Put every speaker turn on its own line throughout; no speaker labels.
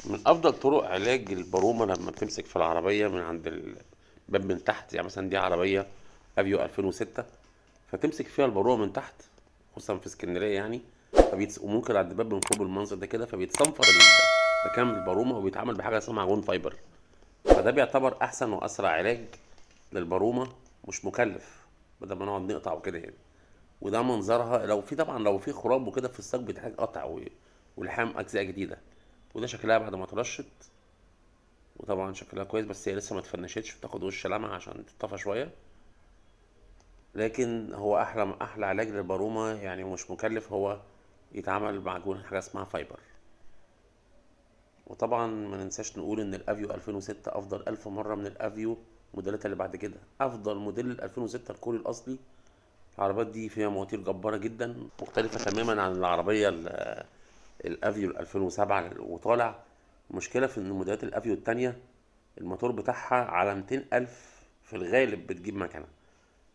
من افضل طرق علاج البرومه لما بتمسك في العربيه من عند الباب من تحت، يعني مثلا دي عربيه افيو 2006، فتمسك فيها البرومه من تحت، خصوصا في اسكندريه يعني. وممكن عند الباب من فوق بالمنظر ده كده، فبيتصنفر مكان البرومه وبيتعمل بحاجه اسمها معجون فايبر. فده بيعتبر احسن واسرع علاج للبرومه، مش مكلف، بدل ما نقعد نقطع وكده يعني. وده منظرها لو في خراب وكده في الساق بتحتاج قطع ولحام اجزاء جديده. وده شكلها بعد ما اترشت، وطبعا شكلها كويس، بس هي لسه ما اتفنشتش، بتاخد وش لمعة عشان تطفى شوية. لكن هو احلى علاج للبارومة يعني، مش مكلف، هو يتعمل معجون حاجة اسمها فايبر. وطبعا ما ننساش نقول ان الافيو 2006 افضل الف مرة من الافيو الموديلات اللي بعد كده. افضل موديل ال 2006 الكوري الاصلي. العربيات دي فيها مواتير جبارة جدا، مختلفة تماما عن العربية الافيو ال 2007 وطالع. المشكلة في ان موديلات الافيو التانية الموتور بتاعها على 200 ألف في الغالب بتجيب مكنة،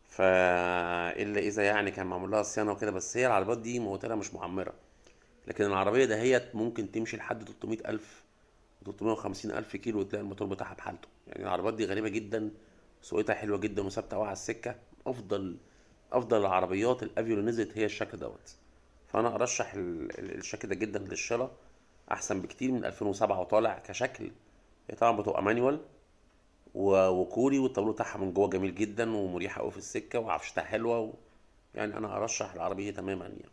فإلا إذا يعني كان معمول لها صيانة وكده. بس هي العربيات دي موتورها مش معمرة، لكن العربية دهيت ممكن تمشي لحد 300 ألف، 350 ألف كيلو وتلاقي الموتور بتاعها بحالته. يعني العربيات دي غريبة جدا، سوقتها حلوة جدا وثابتة أوي على السكة. أفضل أفضل العربيات الأفيو اللي نزلت هي الشكل دوت. فأنا أرشح الشكل ده جدا للشراء، أحسن بكتير من 2007 وطالع كشكل. هي طبعا بتبقى مانيوال وكوري، والتابلو بتاعها من جوه جميل جدا ومريحة قوي في السكة وعفشتها حلوة يعني أنا أرشح العربية تماما يعني.